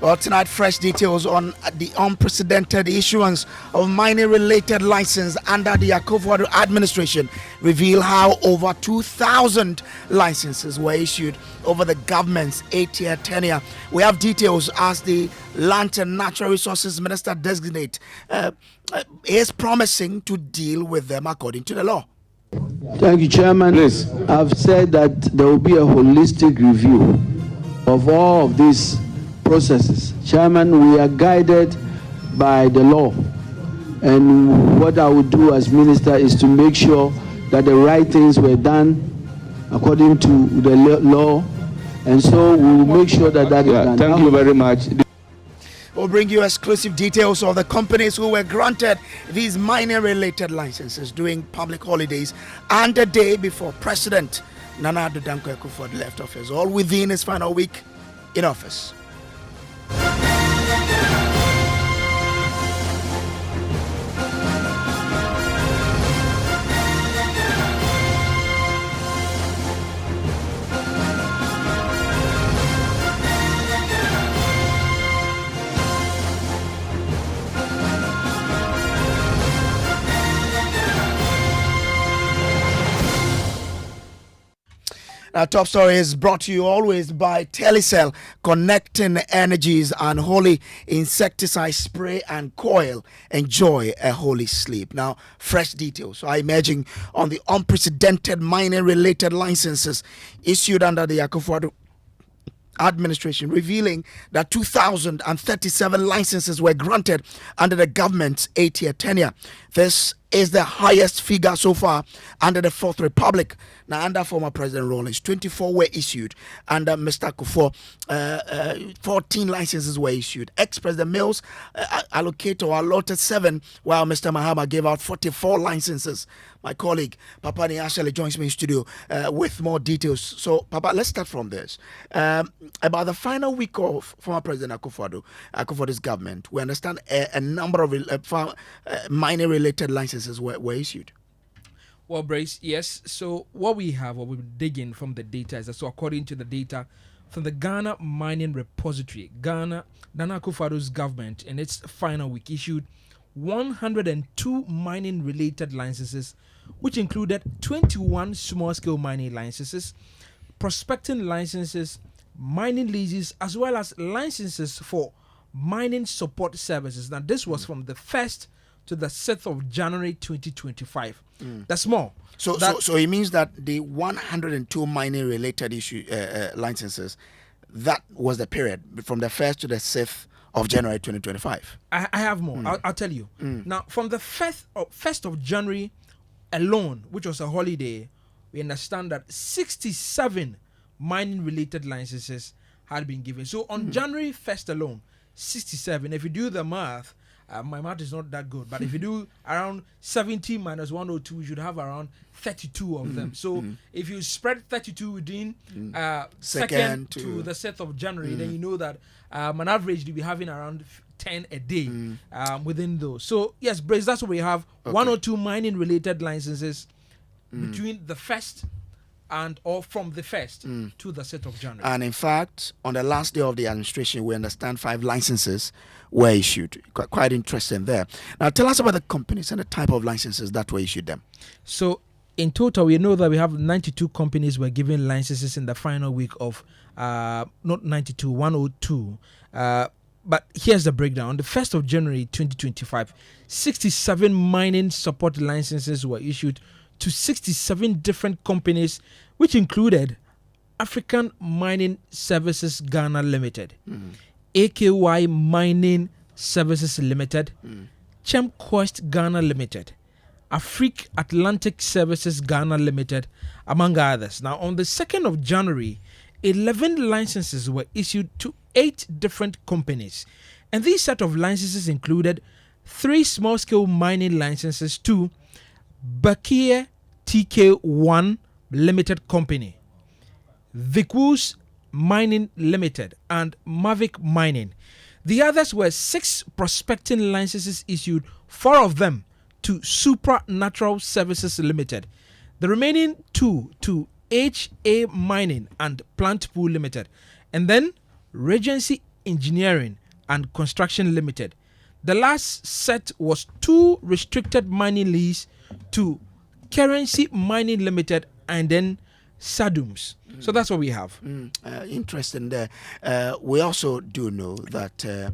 Well, tonight, fresh details on the unprecedented issuance of mining-related license under the Akufo-Addo administration reveal how over 2,000 licenses were issued over the government's 8-year tenure. We have details as the Land and Natural Resources Minister designate is promising to deal with them according to the law. Thank you, Chairman. Please. I've said that there will be a holistic review of all of these processes. Chairman, we are guided by the law, and what I would do as minister is to make sure that the right things were done according to the law, and so we will make sure that that is done. Thank you very much. We'll bring you exclusive details of the companies who were granted these mining-related licenses during public holidays and the day before President Nana Addo Dankwa Akufo-Addo left office, all within his final week in office. Our top story is brought to you always by Telecel, connecting energies and holy insecticide spray and coil. Enjoy a holy sleep. Now, fresh details are emerging on the unprecedented mining-related licenses issued under the Akufo-Addo administration, revealing that 2,037 licenses were granted under the government's 8-year tenure. This is the highest figure so far under the Fourth Republic. Now, under former President Rawlings, 24 were issued. Under Mr. Akufo, 14 licenses were issued. Ex-President Mills allotted 7, while Mr. Mahama gave out 44 licenses. My colleague, Papa Niashale, joins me in studio with more details. So, Papa, let's start from this. About the final week of former President Akufo-Addo's government, we understand a number of mining-related licenses were issued. Well, Brace, yes. So what we're digging from the data is that, so according to the data from the Ghana Mining Repository, Nana Akufo-Addo's government in its final week issued 102 mining-related licenses, which included 21 small-scale mining licenses, prospecting licenses, mining leases, as well as licenses for mining support services. Now, this was from the 1st to the 6th of January 2025. That's more. So it means that the 102 mining related licenses, that was the period from the 1st to the 6th of January 2025. I have more. I'll tell you. Now, from the 1st of January alone, which was a holiday, we understand that 67 mining related licenses had been given. So on January 1st alone, 67. If you do the math, my math is not that good, but if you do around 70 minus 102, you should have around 32 of them. So if you spread 32 within second to the 7th of January, then you know that on average you'll be having around 10 a day within those. So yes, Brace, that's what we have. Okay. 102 mining related licenses between the 1st or from the 1st to the 7th of January. And in fact, on the last day of the administration, we understand 5 licenses were issued. Quite interesting there. Now, tell us about the companies and the type of licenses that were issued them. So, in total, we know that we have 92 companies were given licenses in the final week of, not 92, 102. But here's the breakdown. On the 1st of January 2025, 67 mining support licenses were issued to 67 different companies, which included African Mining Services Ghana Limited, AKY Mining Services Limited, Chemquest Ghana Limited, Afrique Atlantic Services Ghana Limited, among others. Now, on the 2nd of January, 11 licenses were issued to 8 different companies. And these set of licenses included 3 small-scale mining licenses to Bakia TK1 Limited Company, Vikus Mining Limited, and Mavic Mining. The others were 6 prospecting licenses issued, 4 of them to Supra Natural Services Limited, the remaining 2 to HA Mining and Plant Pool Limited, and then Regency Engineering and Construction Limited. The last set was 2 restricted mining lease to Currency Mining Limited and then Sadums. So that's what we have. Interesting there. We also do know that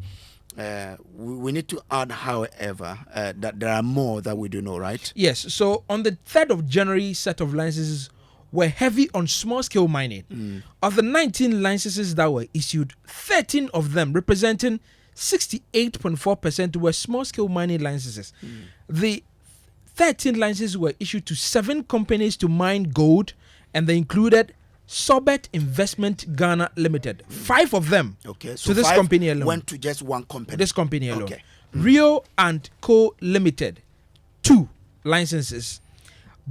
we need to add, however, that there are more that we do know, right? Yes. So on the 3rd of January, set of licenses were heavy on small-scale mining. Of the 19 licenses that were issued, 13 of them, representing 68.4%, were small-scale mining licenses. The 13 licenses were issued to 7 companies to mine gold, and they included Sobet Investment Ghana Limited. 5 of them. Okay, So this company alone went to just one company. This company alone. Okay. Rio and Co Limited, 2 licenses.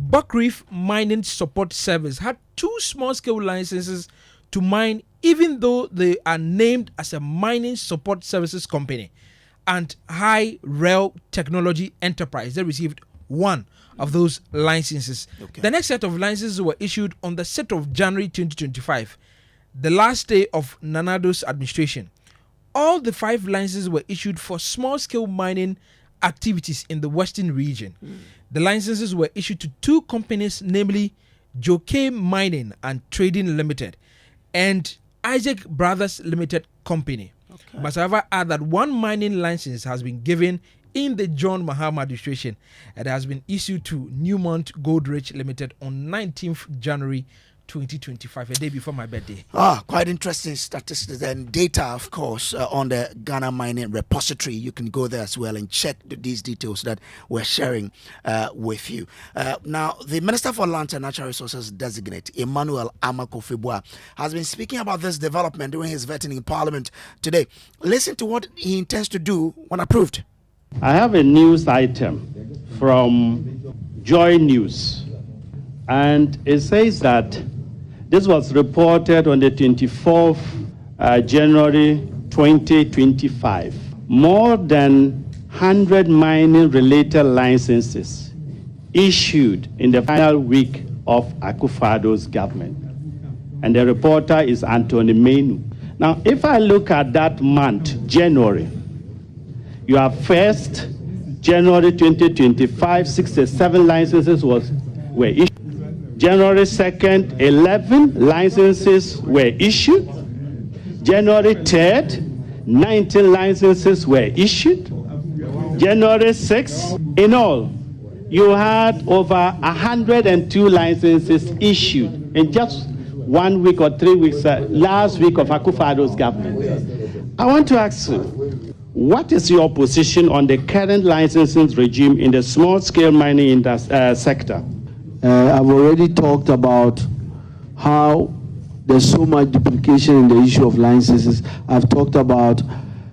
Buckreef Mining Support Service had 2 small-scale licenses to mine, even though they are named as a mining support services company. And High Rail Technology Enterprise, they received 1 of those licenses. Okay. The next set of licenses were issued on the 6th of January 2025, the last day of Nanado's administration. All the 5 licenses were issued for small-scale mining activities in the Western region. The licenses were issued to 2 companies, namely Joke Mining and Trading Limited and Isaac Brothers Limited Company. Okay. But however, add that 1 mining license has been given in the John Mahama administration. It has been issued to Newmont Goldrich Limited on 19th January 2025, a day before my birthday. Quite interesting statistics and data, of course, on the Ghana Mining Repository. You can go there as well and check these details that we're sharing with you. Now, the Minister for Land and Natural Resources designate, Emmanuel Akufo-Addo, has been speaking about this development during his vetting in Parliament today. Listen to what he intends to do when approved. I have a news item from Joy News, and it says that this was reported on the 24th January 2025. More than 100 mining-related licenses issued in the final week of Akufo-Addo's government. And the reporter is Anthony Menu. Now, if I look at that month, January, you have 1st January 2025, 67 licenses were issued. January 2nd, 11 licenses were issued. January 3rd, 19 licenses were issued. January 6th, in all, you had over 102 licenses issued in just 1 week or 3 weeks, last week of Akufo-Addo's government. I want to ask you, what is your position on the current licensing regime in the small-scale mining sector? I've already talked about how there's so much duplication in the issue of licenses. I've talked about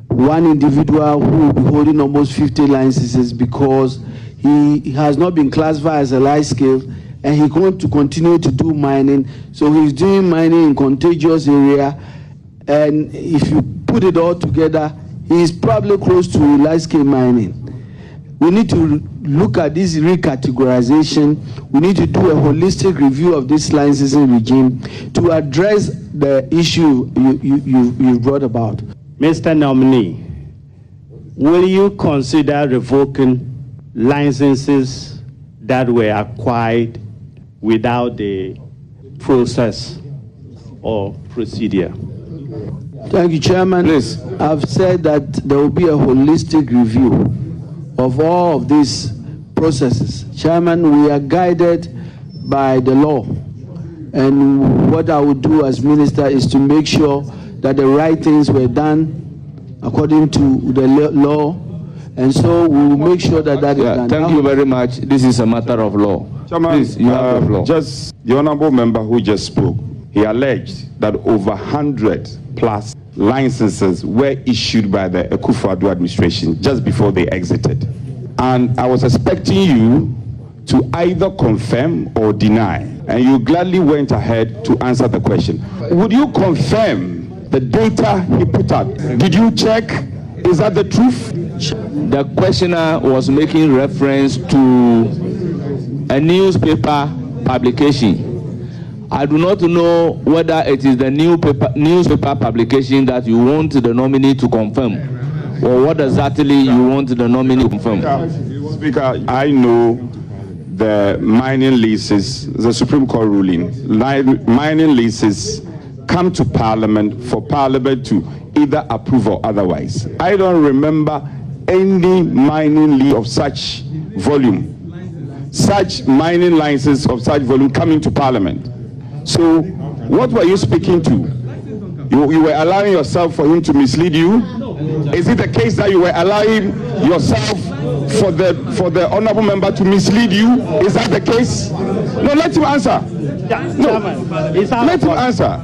one individual who will be holding almost 50 licenses because he has not been classified as a light scale and he wants to continue to do mining. So he's doing mining in contagious area, and if you put it all together, he's probably close to light scale mining. We need to look at this recategorization. We need to do a holistic review of this licensing regime to address the issue you brought about. Mr. Nominee, will you consider revoking licenses that were acquired without the process or procedure? Thank you, Chairman. Please. I've said that there will be a holistic review of all of these processes. Chairman, we are guided by the law. And what I would do as minister is to make sure that the right things were done according to the law. And so we will make sure that that is done. Thank you very much. This is a matter of law. Chairman, please, you have the floor. Just the honorable member who just spoke, he alleged that over 100 plus licenses were issued by the Akufo-Addo administration just before they exited. And I was expecting you to either confirm or deny, and you gladly went ahead to answer the question. Would you confirm the data he put out? Did you check? Is that the truth? The questioner was making reference to a newspaper publication I do not know whether it is the newspaper publication that you want the nominee to confirm, or what exactly you want the nominee to confirm. Speaker, I know the mining leases, the Supreme Court ruling, mining leases come to Parliament for Parliament to either approve or otherwise. I don't remember any mining lease of such volume, such mining license of such volume coming to Parliament. So, what were you speaking to? You were allowing yourself for him to mislead you? Is it the case that you were allowing yourself for the honorable member to mislead you? Is that the case? No, let him answer. No, let him answer.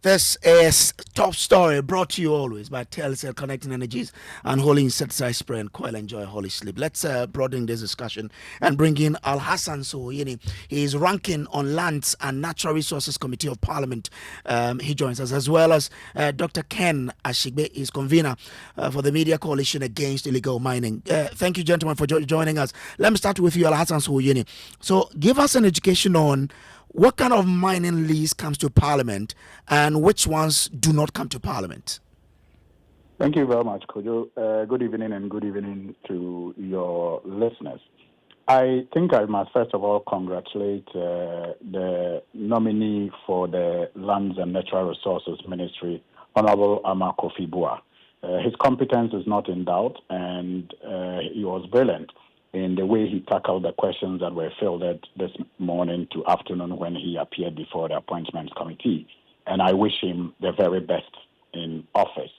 This is Top Story, brought to you always by Telecel, Connecting Energies and Holy Insecticide Spray and Coil. Enjoy Holy Sleep. Let's broaden this discussion and bring in Al Hassan Sohoyini. He is ranking on Lands and Natural Resources Committee of Parliament. He joins us, as well as Dr. Ken Ashigbe is convener for the Media Coalition Against Illegal Mining. Thank you, gentlemen, for joining us. Let me start with you, Al Hassan Sohoyini. So give us an education on what kind of mining lease comes to Parliament and which ones do not come to Parliament? Thank you very much, Kojo. Good evening, and good evening to your listeners. I think I must first of all congratulate the nominee for the Lands and Natural Resources Ministry, Honorable Akufo-Addo. His competence is not in doubt, and he was brilliant in the way he tackled the questions that were fielded this morning to afternoon when he appeared before the Appointments Committee. And I wish him the very best in office.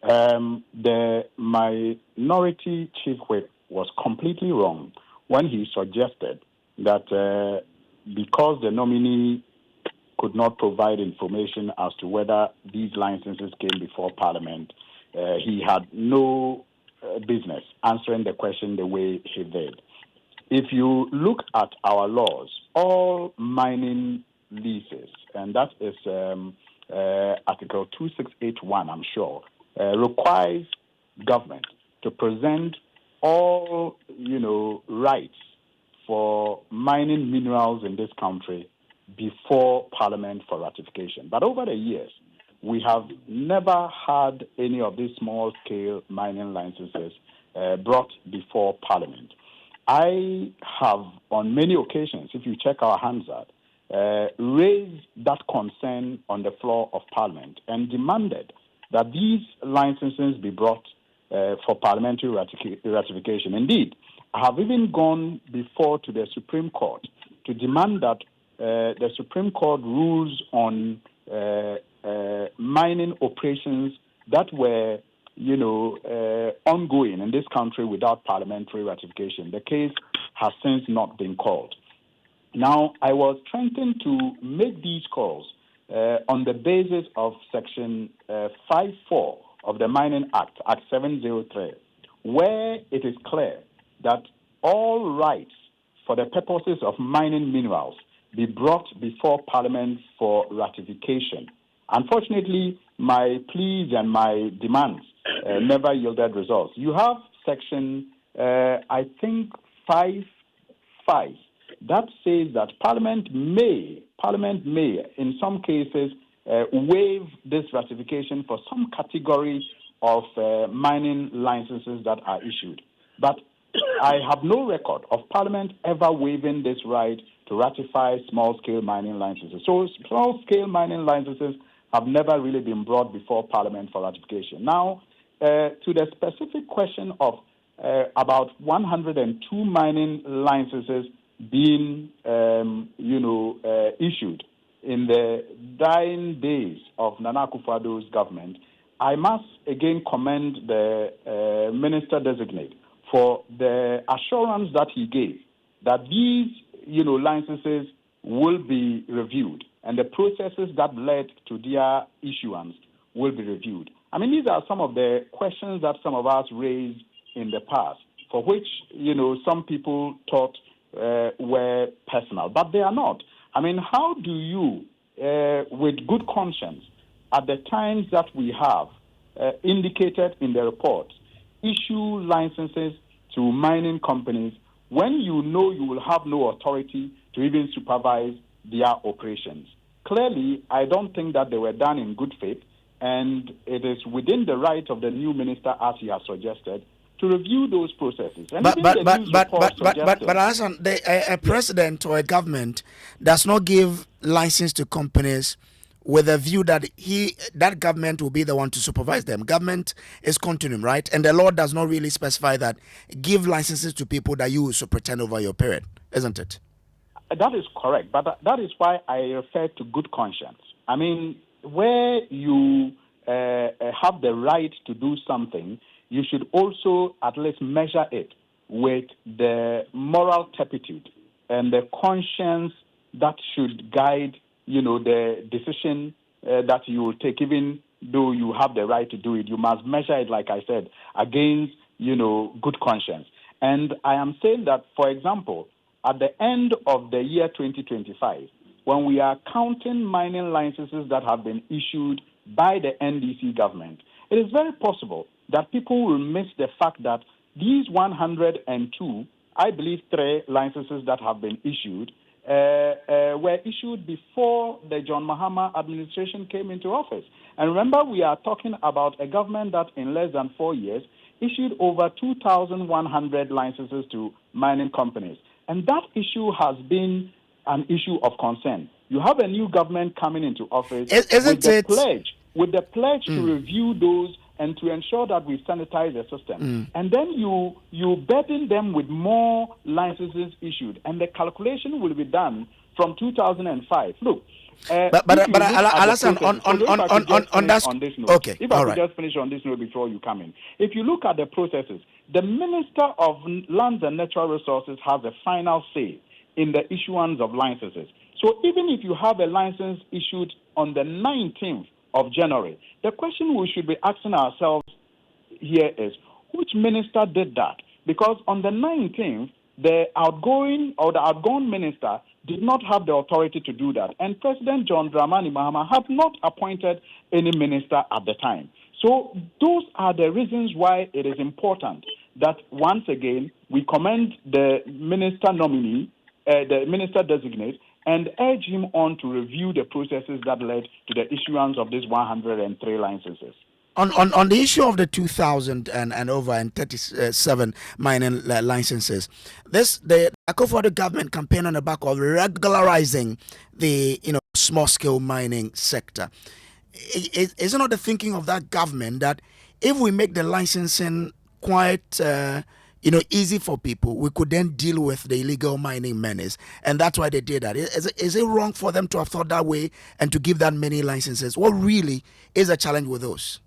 The Minority Chief Whip was completely wrong when he suggested that because the nominee could not provide information as to whether these licenses came before Parliament, he had no business answering the question the way he did. If you look at our laws, all mining leases, and that is Article 2681, I'm sure, requires government to present all, rights for mining minerals in this country before Parliament for ratification. But over the years, we have never had any of these small-scale mining licenses brought before Parliament. I have, on many occasions, if you check our Hansard, raised that concern on the floor of Parliament and demanded that these licenses be brought for parliamentary ratification. Indeed, I have even gone before to the Supreme Court to demand that the Supreme Court rules on mining operations that were, ongoing in this country without parliamentary ratification. The case has since not been called. Now, I was strengthened to make these calls on the basis of Section 5.4 of the Mining Act, Act 703, where it is clear that all rights for the purposes of mining minerals be brought before Parliament for ratification. Unfortunately, my pleas and my demands never yielded results. You have Section, I think, 5.5 that says that Parliament may, in some cases, waive this ratification for some category of mining licenses that are issued. But I have no record of Parliament ever waiving this right to ratify small-scale mining licenses. So small-scale mining licenses have never really been brought before Parliament for ratification. Now, to the specific question of about 102 mining licenses being, issued in the dying days of Nana Akufo-Addo's government, I must again commend the minister-designate for the assurance that he gave that these, licenses will be reviewed and the processes that led to their issuance will be reviewed. I mean, these are some of the questions that some of us raised in the past, for which, some people thought were personal, but they are not. I mean, how do you, with good conscience, at the times that we have indicated in the report, issue licenses to mining companies when you know you will have no authority to even supervise their operations? Clearly, I don't think that they were done in good faith, and it is within the right of the new minister, as he has suggested, to review those processes. And But Hassan, a president or a government does not give license to companies with a view that that government will be the one to supervise them. Government is continuum, right? And the law does not really specify that give licenses to people that you will pretend over your period, isn't it? That is correct, but that is why I refer to good conscience. I mean, where you have the right to do something, you should also at least measure it with the moral turpitude and the conscience that should guide, the decision that you will take, even though you have the right to do it. You must measure it, like I said, against, good conscience. And I am saying that, for example, at the end of the year 2025, when we are counting mining licenses that have been issued by the NDC government, it is very possible that people will miss the fact that these 102, I believe 3 licenses that have been issued, were issued before the John Mahama administration came into office. And remember, we are talking about a government that in less than 4 years issued over 2,100 licenses to mining companies. And that issue has been an issue of concern. You have a new government coming into office with the pledge to review those and to ensure that we sanitize the system. And then you burden them with more licenses issued, and the calculation will be done from 2005. Look, Alassane, on this note, okay, if I could just finish on this note before you come in. If you look at the processes, the Minister of Lands and Natural Resources has a final say in the issuance of licenses. So even if you have a license issued on the 19th of January, the question we should be asking ourselves here is, which minister did that? Because on the 19th, the outgoing minister did not have the authority to do that. And President John Dramani Mahama had not appointed any minister at the time. So those are the reasons why it is important that, once again, we commend the minister nominee, the minister designate, and urge him on to review the processes that led to the issuance of these 103 licenses. On the issue of the 2,000 and over and 37 mining licenses, the Akufo-Addo government campaign on the back of regularizing the small scale mining sector. Is it not the thinking of that government that if we make the licensing quite easy for people, we could then deal with the illegal mining menace, and that's why they did that? Is it wrong for them to have thought that way and to give that many licenses? What really is a challenge with those?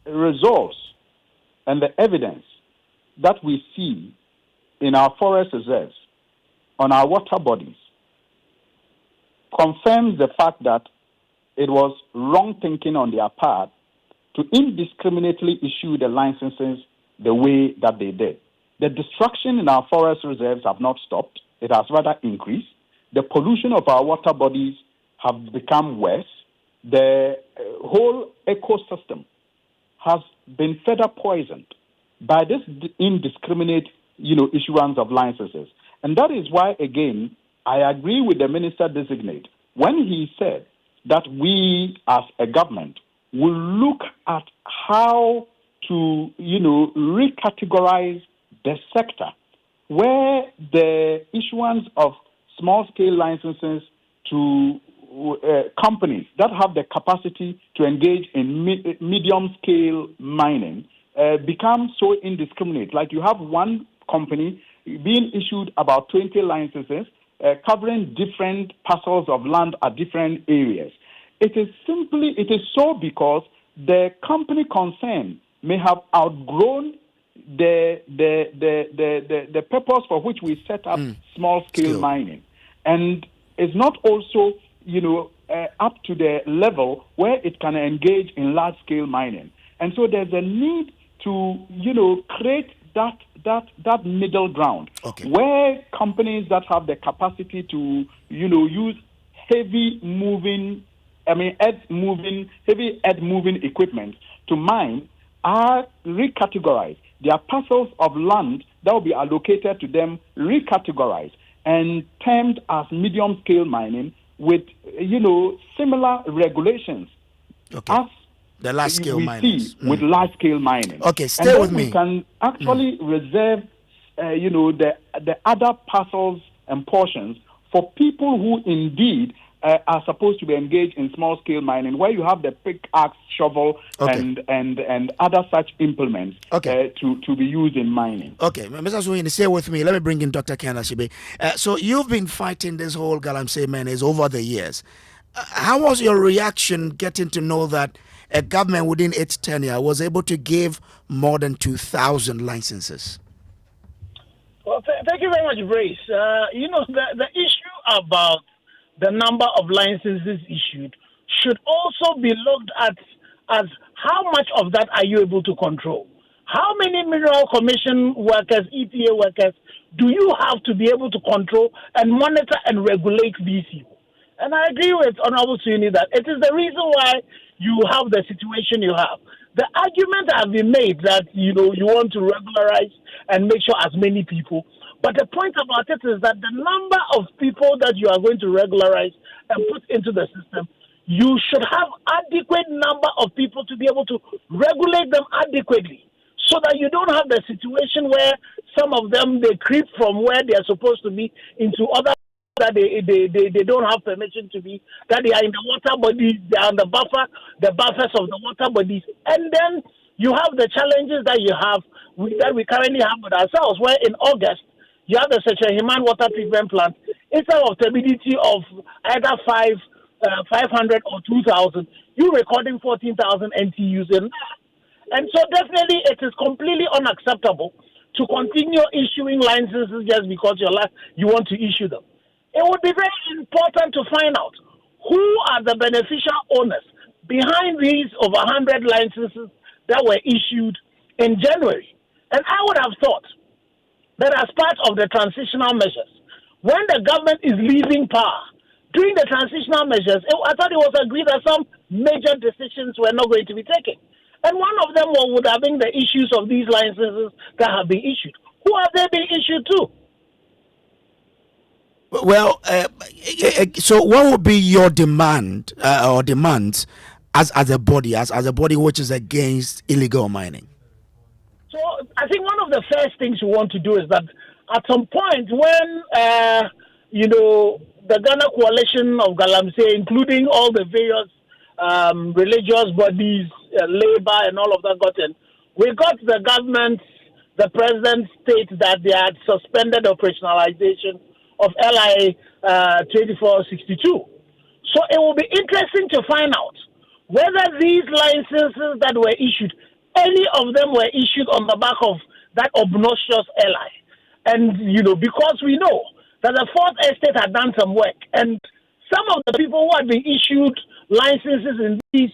Results and the evidence that we see in our forest reserves, on our water bodies, confirms the fact that it was wrong thinking on their part to indiscriminately issue the licenses the way that they did. The destruction in our forest reserves have not stopped. It has rather increased. The pollution of our water bodies have become worse. The whole ecosystem has been further poisoned by this indiscriminate, issuance of licenses. And that is why, again, I agree with the minister designate when he said that we as a government will look at how to, recategorize the sector where the issuance of small-scale licenses to companies that have the capacity to engage in medium-scale mining become so indiscriminate. Like you have one company being issued about 20 licenses covering different parcels of land at different areas. It is so because the company concerned may have outgrown the purpose for which we set up small-scale mining, and is not also up to the level where it can engage in large-scale mining. And so there's a need to create that middle ground, where companies that have the capacity to, use heavy earth moving equipment to mine are recategorized. There are parcels of land that will be allocated to them, recategorized, and termed as medium scale mining with, similar regulations as the large scale mining with large scale mining. Okay, stay with me. We can actually reserve, the other parcels and portions for people who indeed are supposed to be engaged in small scale mining, where you have the pickaxe, shovel, and other such implements to be used in mining. Okay, Mr. Sweeney, stay with me. Let me bring in Dr. Ken Ashibe. So you've been fighting this whole galamsey menace over the years. How was your reaction getting to know that a government within its tenure was able to give more than 2,000 licenses? Well, thank you very much, Brace. The issue about the number of licenses issued should also be looked at as how much of that are you able to control? How many Mineral Commission workers, EPA workers, do you have to be able to control and monitor and regulate these people? And I agree with Honorable Sweeney that it is the reason why you have the situation you have. The argument has been made that, you want to regularize and make sure as many people. But the point about it is that the number of people that you are going to regularize and put into the system, you should have adequate number of people to be able to regulate them adequately, so that you don't have the situation where some of them, they creep from where they are supposed to be into other that they don't have permission to be, that they are in the water bodies, they are on the buffers of the water bodies. And then you have the challenges that you have, that we currently have with ourselves, where in August, you have the Sechehiman water treatment plant, instead of turbidity of either 500 or 2,000, you're recording 14,000 NTUs in that. And so definitely it is completely unacceptable to continue issuing licenses just because you want to issue them. It would be very important to find out who are the beneficial owners behind these over 100 licenses that were issued in January. And I would have thought that as part of the transitional measures, when the government is leaving power, during the transitional measures, I thought it was agreed that some major decisions were not going to be taken. And one of them would have been the issues of these licenses that have been issued. Who are they being issued to? Well, so what would be your demand or demands as a body, as a body which is against illegal mining? So I think one of the first things we want to do is that at some point when, the Ghana Coalition of Galamsey, including all the various religious bodies, labor and all of that got in, we got the government, the president state that they had suspended operationalization of LI 2462. So it will be interesting to find out whether these licenses that were issued, any of them were issued on the back of that obnoxious LI. And, because we know that the Fourth Estate had done some work, and some of the people who had been issued licenses in these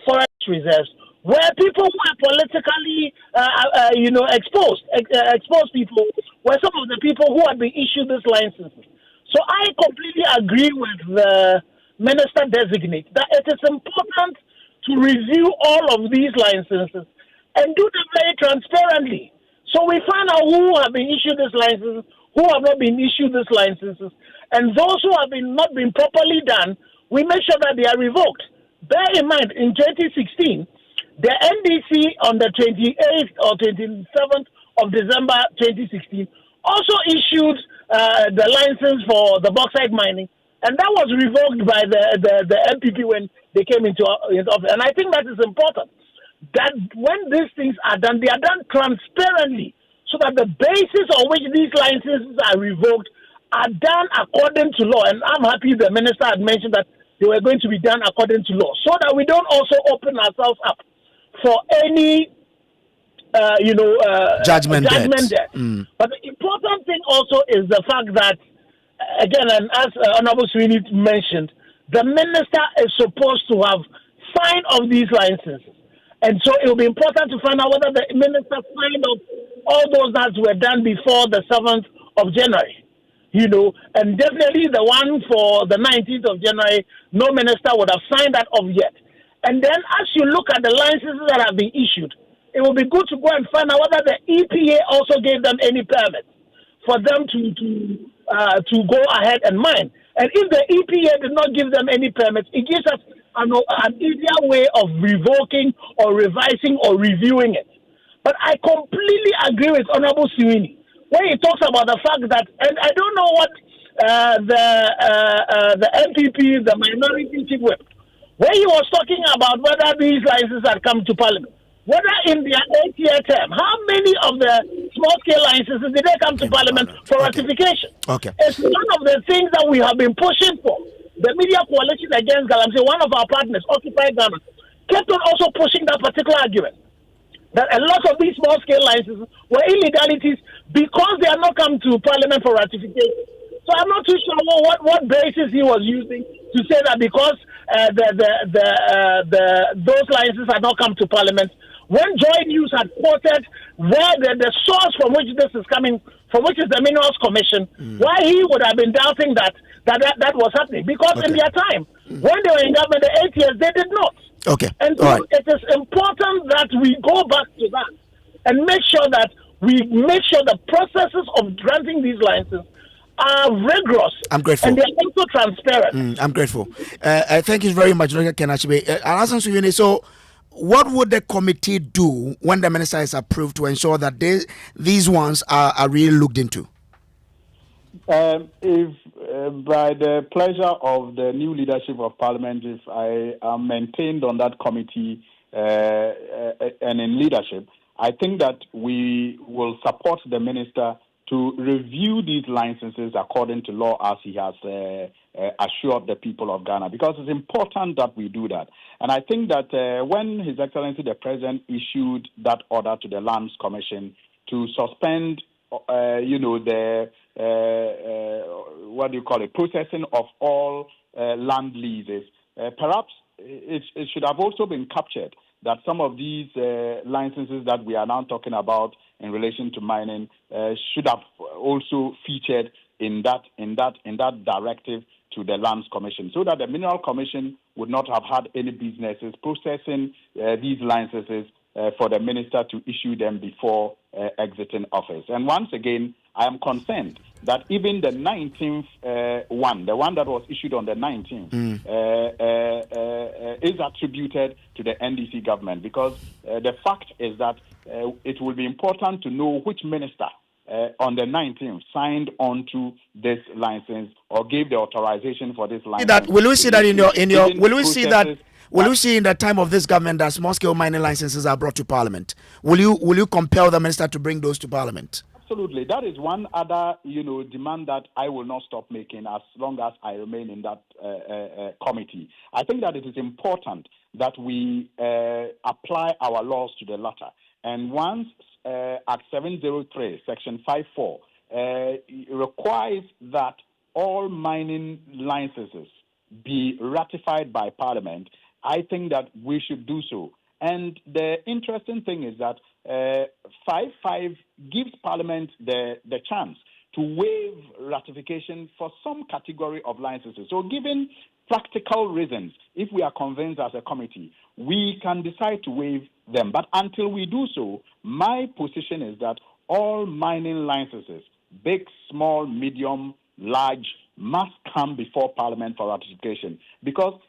forest reserves were people who are politically, exposed people, were some of the people who had been issued these licenses. So I completely agree with the minister designate that it is important to review all of these licenses and do them very transparently. So we find out who have been issued these licenses, who have not been issued these licenses, and those who have not been properly done, we make sure that they are revoked. Bear in mind, in 2016, the NDC on the 28th or 27th of December 2016 also issued the license for the bauxite mining, and that was revoked by the MPP when they came into office. And I think that is important, that when these things are done, they are done transparently, so that the basis on which these licenses are revoked are done according to law. And I'm happy the minister had mentioned that they were going to be done according to law, so that we don't also open ourselves up for any judgment debt. But the important thing also is the fact that, again, and as Honorable Sweeney mentioned, the minister is supposed to have signed of these licenses. And so it will be important to find out whether the minister signed off all those that were done before the 7th of January. And definitely the one for the 19th of January, no minister would have signed that off yet. And then as you look at the licenses that have been issued, it will be good to go and find out whether the EPA also gave them any permits for them to go ahead and mine. And if the EPA did not give them any permits, it gives us an easier way of revoking or revising or reviewing it. But I completely agree with Honorable Siwini when he talks about the fact that, and I don't know what the MPP, the minority chief whip, when he was talking about whether these licenses had come to Parliament, whether in their 8-year term, how many of the small-scale licenses did they come to Parliament for ratification? Okay. It's one of the things that we have been pushing for. The Media Coalition Against Galamsey, one of our partners, Occupy Ghana, kept on also pushing that particular argument, that a lot of these small-scale licenses were illegalities because they had not come to Parliament for ratification. So I'm not too sure what basis he was using to say that because those licenses had not come to Parliament. When Joy News had quoted where the source from which this is coming, from which is the Minerals Commission, why he would have been doubting that was happening. Because in their time, when they were in government, the 8 years, they did not. Okay. And so it is important that we go back to that and make sure that we make sure the processes of granting these licenses are rigorous. I'm grateful. And they're also transparent. I'm grateful. Thank you very much, Dr. Kenachibe. So what would the committee do when the minister is approved to ensure that these ones are really looked into? If by the pleasure of the new leadership of Parliament, if I am maintained on that committee and in leadership, I think that we will support the minister to review these licenses according to law as he has assured the people of Ghana, because it's important that we do that. And I think that when His Excellency the President issued that order to the Lands Commission to suspend, the processing of all land leases, perhaps it should have also been captured that some of these licenses that we are now talking about in relation to mining should have also featured in that directive to the Lands Commission, so that the Mineral Commission would not have had any businesses processing these licenses for the minister to issue them before exiting office. And once again, I am concerned that even the 19th one, the one that was issued on the 19th, is attributed to the NDC government, because the fact is that it will be important to know which minister on the 19th signed on to this license or gave the authorization for this license. Will we see that Will we see in the time of this government that small-scale mining licenses are brought to Parliament? Will you compel the minister to bring those to Parliament? Absolutely. That is one other, demand that I will not stop making as long as I remain in that committee. I think that it is important that we apply our laws to the latter. And once Act 703, Section 54, requires that all mining licenses be ratified by Parliament, I think that we should do so. And the interesting thing is that 5.5 gives Parliament the chance to waive ratification for some category of licenses. So given practical reasons, if we are convinced as a committee, we can decide to waive them. But until we do so, my position is that all mining licenses, big, small, medium, large, must come before Parliament for ratification, because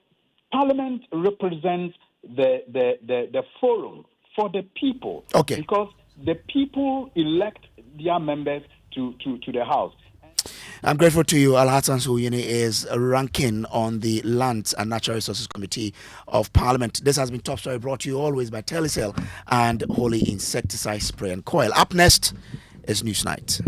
Parliament represents the forum for the people. Okay. Because the people elect their members to the House. I'm grateful to you. Al-Hassan Souyini is ranking on the Lands and Natural Resources Committee of Parliament. This has been Top Story, brought to you always by Telecel and Holy Insecticide Spray and Coil. Up next is Newsnight.